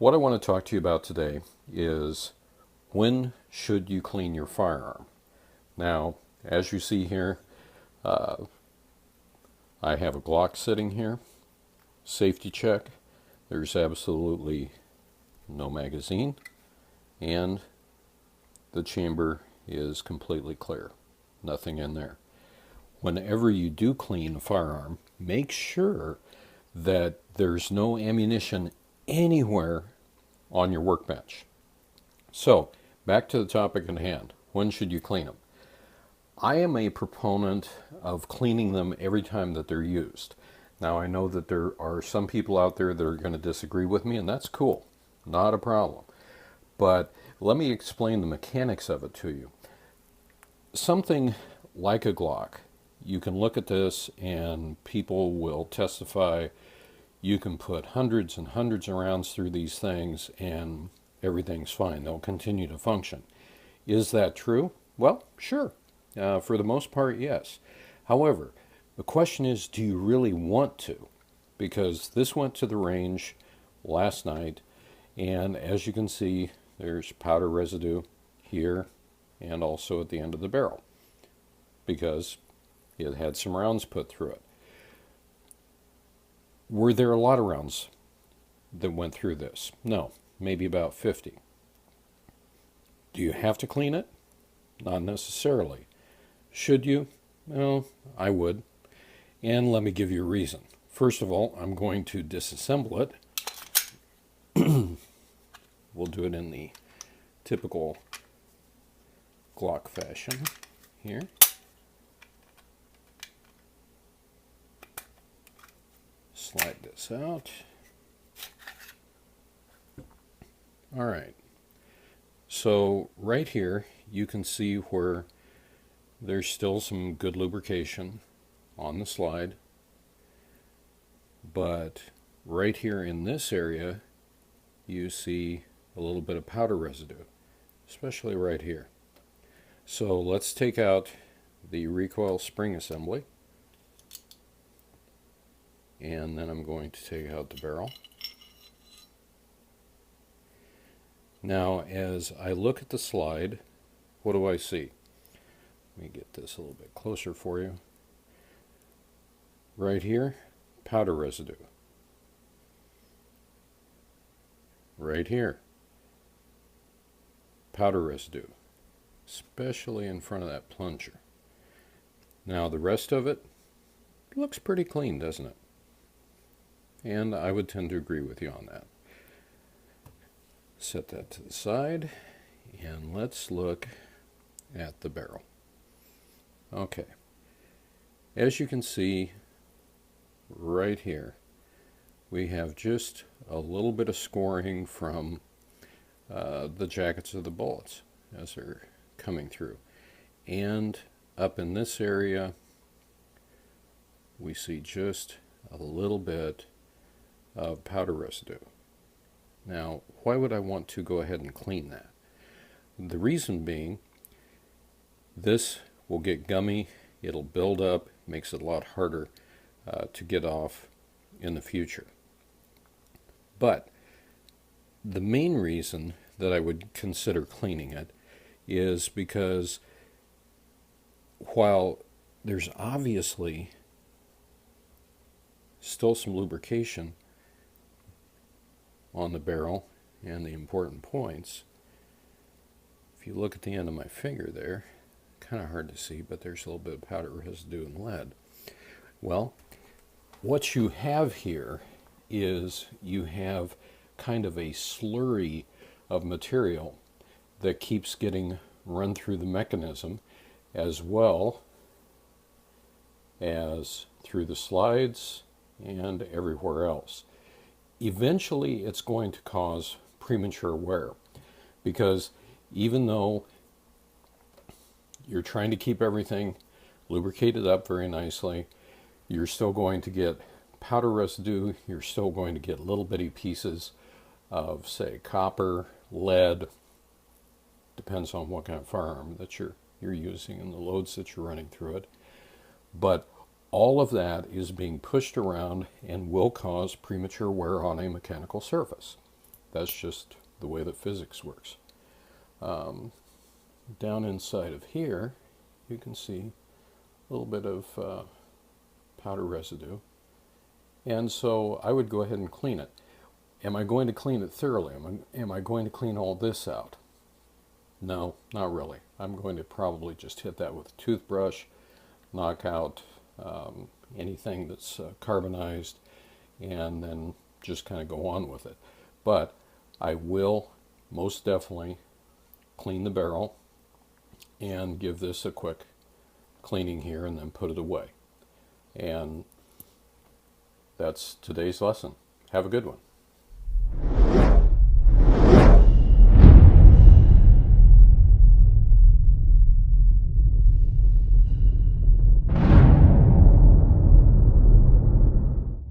what I want to talk to you about today is when should you clean your firearm? Now, as you see here, I have a Glock sitting here, safety check. There's absolutely no magazine, and the chamber is completely clear. Nothing in there. Whenever you do clean a firearm, make sure that there's no ammunition anywhere on your workbench. So, back to the topic at hand. When should you clean them? I am a proponent of cleaning them every time that they're used. Now, I know that there are some people out there that are going to disagree with me, and that's cool. Not a problem. But let me explain the mechanics of it to you. Something like a Glock, you can look at this and people will testify you can put hundreds and hundreds of rounds through these things and everything's fine. They'll continue to function. Is that true? Well, sure. For the most part, yes. However, the question is, do you really want to? Because this went to the range last night, and as you can see, there's powder residue here and also at the end of the barrel because it had some rounds put through it. Were there a lot of rounds that went through this? No, maybe about 50. Do you have to clean it? Not necessarily. Should you? Well, I would. And let me give you a reason. First of all, I'm going to disassemble it. We'll do it in the typical Glock fashion here. Slide this out. All right. So right here, you can see where there's still some good lubrication on the slide. But right here in this area, you see a little bit of powder residue, especially right here. So let's take out the recoil spring assembly. And then I'm going to take out the barrel. Now, as I look at the slide, what do I see? Let me get this a little bit closer for you. Right here, powder residue. Right here, powder residue, especially in front of that plunger. Now, the rest of it looks pretty clean, doesn't it? And I would tend to agree with you on that. Set that to the side, and let's look at the barrel. Okay. As you can see right here, we have just a little bit of scoring from the jackets of the bullets as they're coming through. And up in this area, we see just a little bit of powder residue. Now, why would I want to go ahead and clean that? The reason being, this will get gummy, it'll build up, makes it a lot harder to get off in the future. But the main reason that I would consider cleaning it is because while there's obviously still some lubrication on the barrel and the important points, if you look at the end of my finger there, kind of hard to see, but there's a little bit of powder residue and lead. Well, what you have here is you have kind of a slurry of material that keeps getting run through the mechanism as well as through the slides and everywhere else. Eventually it's going to cause premature wear because even though you're trying to keep everything lubricated up very nicely, you're still going to get powder residue, you're still going to get little bitty pieces of, say, copper, lead, depends on what kind of firearm that you're using and the loads that you're running through it. But all of that is being pushed around and will cause premature wear on a mechanical surface. That's just the way that physics works. Down inside of here, you can see a little bit of powder residue. And so I would go ahead and clean it. Am I going to clean it thoroughly? Am I going to clean all this out? No, not really. I'm going to probably just hit that with a toothbrush, knock out anything that's carbonized, and then just kind of go on with it. But I will most definitely clean the barrel and give this a quick cleaning here and then put it away. And that's today's lesson. Have a good one.